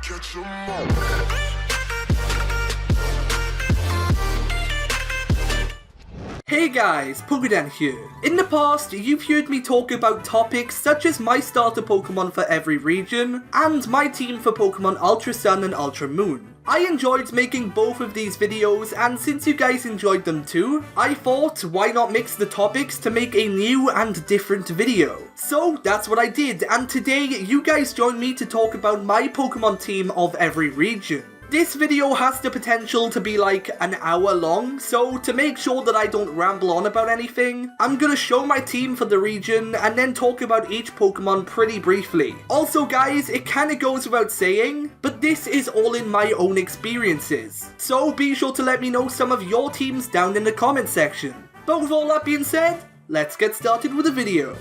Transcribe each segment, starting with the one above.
catch 'em all. Hey guys, PokeDan here. In the past, you've heard me talk about topics such as my starter Pokemon for every region, and my team for Pokemon Ultra Sun and Ultra Moon. I enjoyed making both of these videos, and since you guys enjoyed them too, I thought why not mix the topics to make a new and different video. So that's what I did, and today you guys join me to talk about my Pokemon team of every region. This video has the potential to be like an hour long, so to make sure that I don't ramble on about anything, I'm gonna show my team for the region and then talk about each Pokemon pretty briefly. Also guys, it kinda goes without saying, but this is all in my own experiences. So be sure to let me know some of your teams down in the comment section. But with all that being said, let's get started with the video.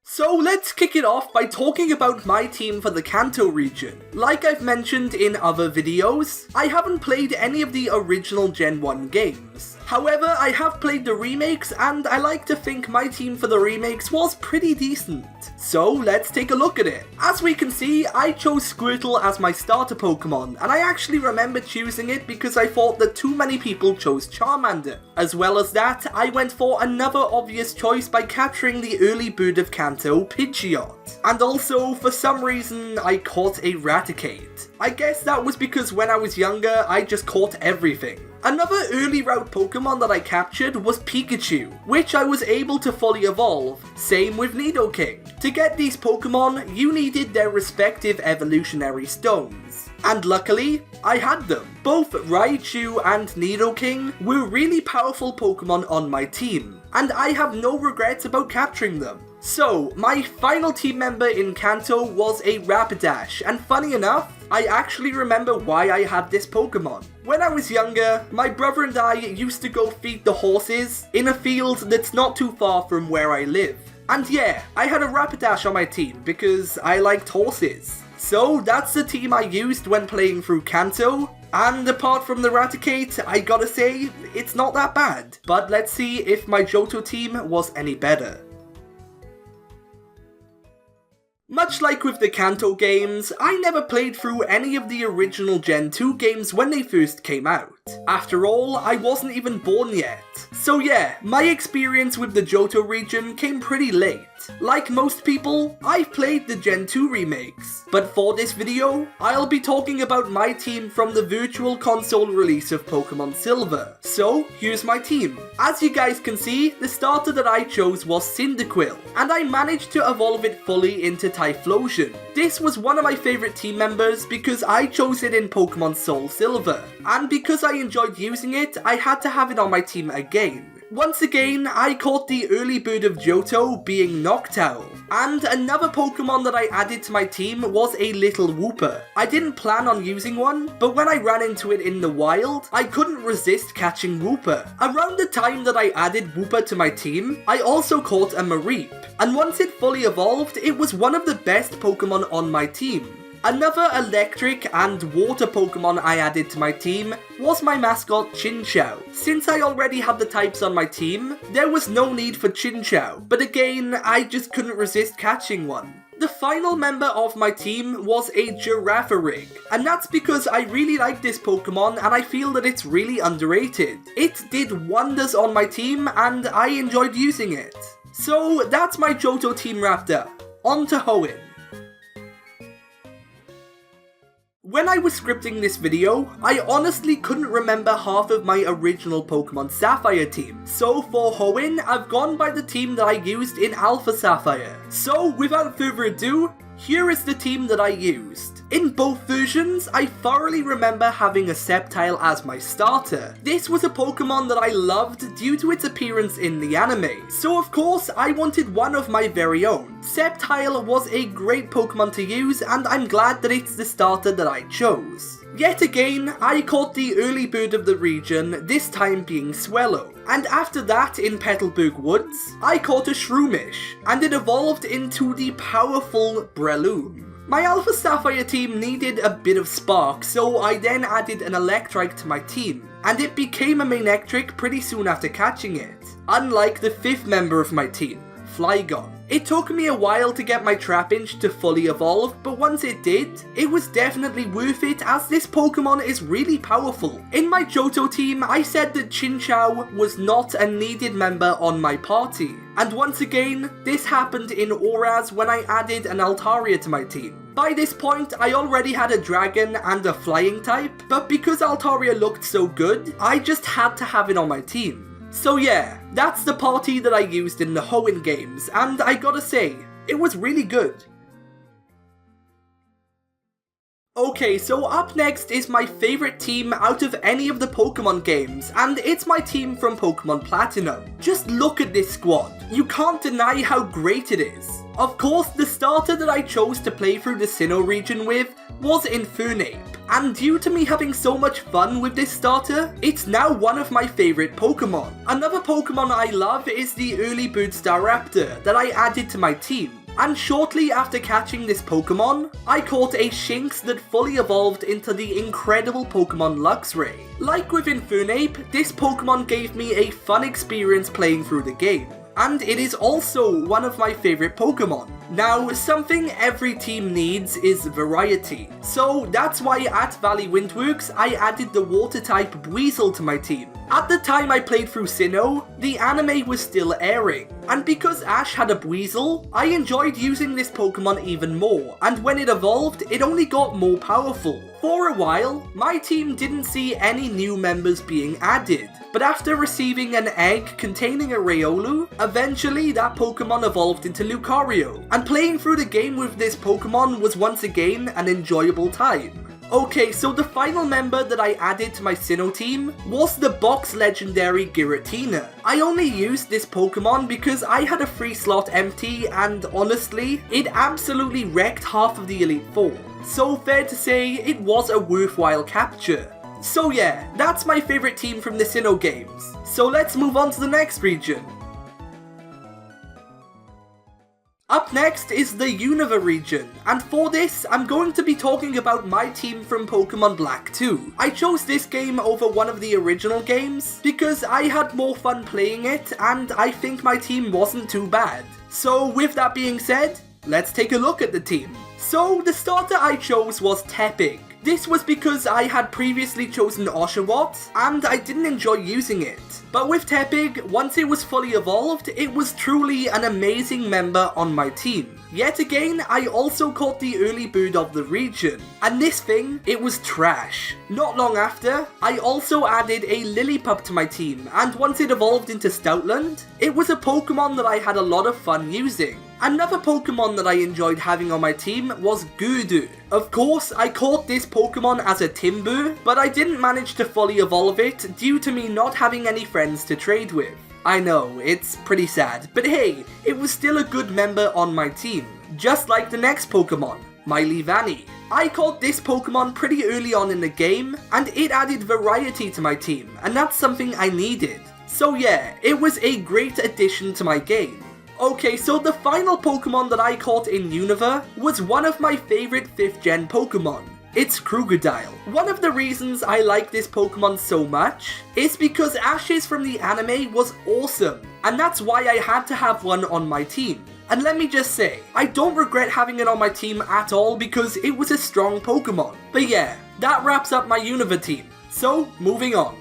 So let's kick it off by talking about my team for the Kanto region. Like I've mentioned in other videos, I haven't played any of the original Gen 1 games. However, I have played the remakes and I like to think my team for the remakes was pretty decent. So let's take a look at it. As we can see, I chose Squirtle as my starter Pokemon, and I actually remember choosing it because I thought that too many people chose Charmander. As well as that, I went for another obvious choice by capturing the early bird of Kanto, Pidgeot. And also, for some reason, I caught a Raticate. I guess that was because when I was younger, I just caught everything. Another early route Pokemon that I captured was Pikachu, which I was able to fully evolve, same with Nidoking. To get these Pokemon, you needed their respective evolutionary stones. And luckily, I had them. Both Raichu and Nidoking were really powerful Pokemon on my team, and I have no regrets about capturing them. So, my final team member in Kanto was a Rapidash, and funny enough, I actually remember why I had this Pokemon. When I was younger, my brother and I used to go feed the horses in a field that's not too far from where I live. And yeah, I had a Rapidash on my team because I liked horses. So that's the team I used when playing through Kanto. And apart from the Raticate, I gotta say, it's not that bad. But let's see if my Johto team was any better. Much like with the Kanto games, I never played through any of the original Gen 2 games when they first came out. After all, I wasn't even born yet. So yeah, my experience with the Johto region came pretty late. Like most people, I've played the Gen 2 remakes, but for this video, I'll be talking about my team from the Virtual Console release of Pokemon Silver. So here's my team. As you guys can see, the starter that I chose was Cyndaquil, and I managed to evolve it fully into Typhlosion. This was one of my favourite team members because I chose it in Pokemon Soul Silver, and because I enjoyed using it, I had to have it on my team again. Once again, I caught the early bird of Johto, being Noctowl. And another Pokemon that I added to my team was a little Wooper. I didn't plan on using one, but when I ran into it in the wild, I couldn't resist catching Wooper. Around the time that I added Wooper to my team, I also caught a Mareep. And once it fully evolved, it was one of the best Pokemon on my team. Another electric and water Pokemon I added to my team was my mascot Chinchou. Since I already had the types on my team, there was no need for Chinchou, but again, I just couldn't resist catching one. The final member of my team was a Girafarig, and that's because I really like this Pokemon and I feel that it's really underrated. It did wonders on my team and I enjoyed using it. So that's my Johto team wrapped up. On to Hoenn. When I was scripting this video, I honestly couldn't remember half of my original Pokemon Sapphire team. So for Hoenn, I've gone by the team that I used in Alpha Sapphire. So without further ado, here is the team that I used. In both versions, I thoroughly remember having a Sceptile as my starter. This was a Pokemon that I loved due to its appearance in the anime, so of course I wanted one of my very own. Sceptile was a great Pokemon to use and I'm glad that it's the starter that I chose. Yet again, I caught the early bird of the region, this time being Swellow. And after that, in Petalburg Woods, I caught a Shroomish, and it evolved into the powerful Breloom. My Alpha Sapphire team needed a bit of spark, so I then added an Electrike to my team, and it became a Manectric pretty soon after catching it, unlike the fifth member of my team, Flygon. It took me a while to get my Trapinch to fully evolve, but once it did, it was definitely worth it as this Pokemon is really powerful. In my Johto team, I said that Chinchou was not a needed member on my party. And once again, this happened in Auras when I added an Altaria to my team. By this point, I already had a Dragon and a Flying type, but because Altaria looked so good, I just had to have it on my team. So yeah, that's the party that I used in the Hoenn games, and I gotta say, it was really good. Okay, so up next is my favourite team out of any of the Pokemon games, and it's my team from Pokemon Platinum. Just look at this squad. You can't deny how great it is. Of course, the starter that I chose to play through the Sinnoh region with was Infernape, and due to me having so much fun with this starter, it's now one of my favourite Pokemon. Another Pokemon I love is the early bird Staraptor that I added to my team. And shortly after catching this Pokemon, I caught a Shinx that fully evolved into the incredible Pokemon Luxray. Like with Infernape, this Pokemon gave me a fun experience playing through the game. And it is also one of my favourite Pokemon. Now, something every team needs is variety. So that's why at Valley Windworks, I added the Water-type Buizel to my team. At the time I played through Sinnoh, the anime was still airing, and because Ash had a Buizel, I enjoyed using this Pokemon even more, and when it evolved, it only got more powerful. For a while, my team didn't see any new members being added, but after receiving an egg containing a Riolu, eventually that Pokemon evolved into Lucario, and playing through the game with this Pokemon was once again an enjoyable time. Okay, so the final member that I added to my Sinnoh team was the box legendary Giratina. I only used this Pokemon because I had a free slot empty and honestly, it absolutely wrecked half of the Elite Four. So fair to say, it was a worthwhile capture. So yeah, that's my favourite team from the Sinnoh games. So let's move on to the next region. Up next is the Univer region, and for this, I'm going to be talking about my team from Pokemon Black 2. I chose this game over one of the original games, because I had more fun playing it, and I think my team wasn't too bad. So with that being said, let's take a look at the team. So the starter I chose was Tepig. This was because I had previously chosen Oshawott, and I didn't enjoy using it. But with Tepig, once it was fully evolved, it was truly an amazing member on my team. Yet again, I also caught the early bird of the region, and this thing, it was trash. Not long after, I also added a Lillipup to my team, and once it evolved into Stoutland, it was a Pokemon that I had a lot of fun using. Another Pokemon that I enjoyed having on my team was Gudu. Of course, I caught this Pokemon as a Timburr, but I didn't manage to fully evolve it due to me not having any friends to trade with. I know, it's pretty sad, but hey, it was still a good member on my team. Just like the next Pokemon, Milivani. I caught this Pokemon pretty early on in the game, and it added variety to my team, and that's something I needed. So yeah, it was a great addition to my game. Okay, so the final Pokemon that I caught in Univer was one of my favourite 5th gen Pokemon. It's Krookodile. One of the reasons I like this Pokemon so much is because Ash's from the anime was awesome, and that's why I had to have one on my team. And let me just say, I don't regret having it on my team at all because it was a strong Pokemon. But yeah, that wraps up my Univer team. So, moving on.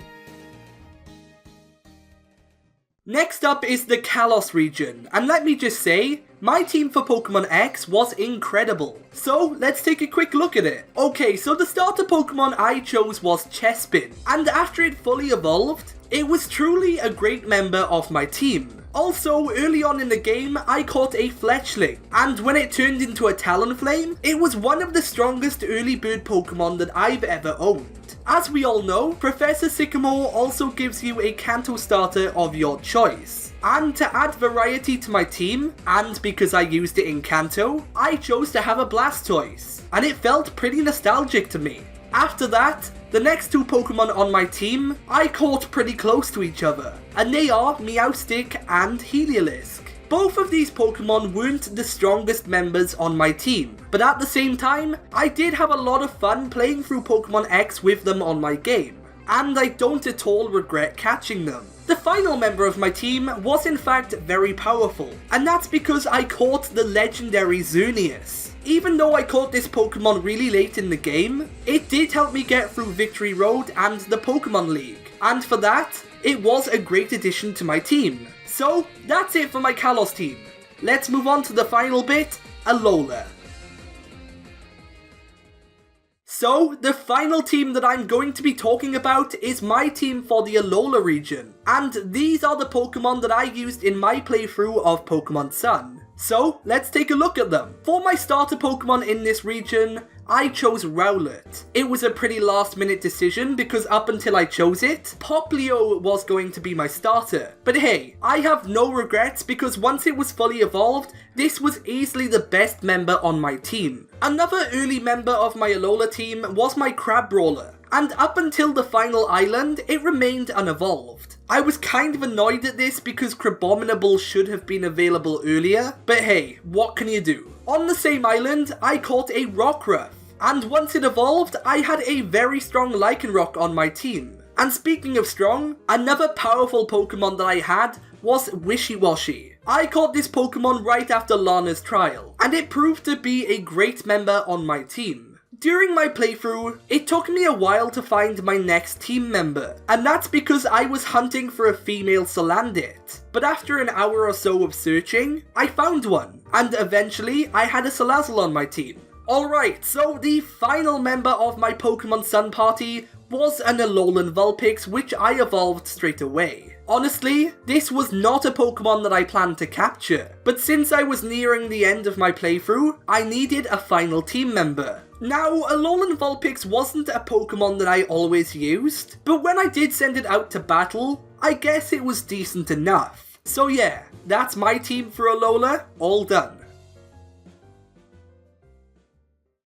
Next up is the Kalos region, and let me just say, my team for Pokemon X was incredible. So let's take a quick look at it. Okay, so the starter Pokemon I chose was Chespin, and after it fully evolved, it was truly a great member of my team. Also, early on in the game, I caught a Fletchling, and when it turned into a Talonflame, it was one of the strongest early bird Pokemon that I've ever owned. As we all know, Professor Sycamore also gives you a Kanto starter of your choice. And to add variety to my team, and because I used it in Kanto, I chose to have a Blastoise, and it felt pretty nostalgic to me. After that, the next two Pokemon on my team, I caught pretty close to each other, and they are Meowstic and Heliolisk. Both of these Pokemon weren't the strongest members on my team, but at the same time, I did have a lot of fun playing through Pokemon X with them on my game. and I don't at all regret catching them. The final member of my team was in fact very powerful, and that's because I caught the legendary Xerneas. Even though I caught this Pokemon really late in the game, it did help me get through Victory Road and the Pokemon League, and for that, it was a great addition to my team. So, that's it for my Kalos team. Let's move on to the final bit, Alola. So, the final team that I'm going to be talking about is my team for the Alola region, and these are the Pokemon that I used in my playthrough of Pokemon Sun. So, let's take a look at them. For my starter Pokemon in this region, I chose Rowlet. It was a pretty last minute decision because up until I chose it, Popplio was going to be my starter. But hey, I have no regrets because once it was fully evolved, this was easily the best member on my team. Another early member of my Alola team was my Crabrawler, and up until the final island, it remained unevolved. I was kind of annoyed at this because Crabominable should have been available earlier, but hey, what can you do? On the same island, I caught a Rockruff, and once it evolved, I had a very strong Lycanroc on my team. And speaking of strong, another powerful Pokemon that I had was Wishiwashi. I caught this Pokemon right after Lana's trial, and it proved to be a great member on my team. During my playthrough, it took me a while to find my next team member, and that's because I was hunting for a female Salandit. But after an hour or so of searching, I found one, and eventually I had a Salazzle on my team. Alright, so the final member of my Pokemon Sun party was an Alolan Vulpix, which I evolved straight away. Honestly, this was not a Pokemon that I planned to capture, but since I was nearing the end of my playthrough, I needed a final team member. Now, Alolan Vulpix wasn't a Pokemon that I always used, but when I did send it out to battle, I guess it was decent enough. So yeah, that's my team for Alola, all done.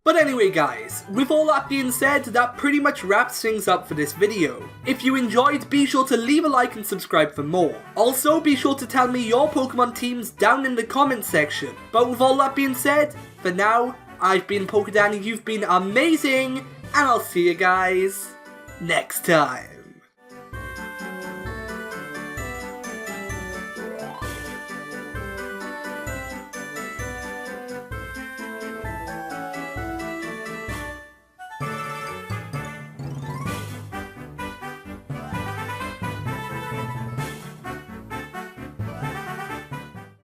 But anyway guys, with all that being said, that pretty much wraps things up for this video. If you enjoyed, be sure to leave a like and subscribe for more. Also, be sure to tell me your Pokemon teams down in the comments section. But with all that being said, for now, I've been PokeDan, you've been amazing, and I'll see you guys next time.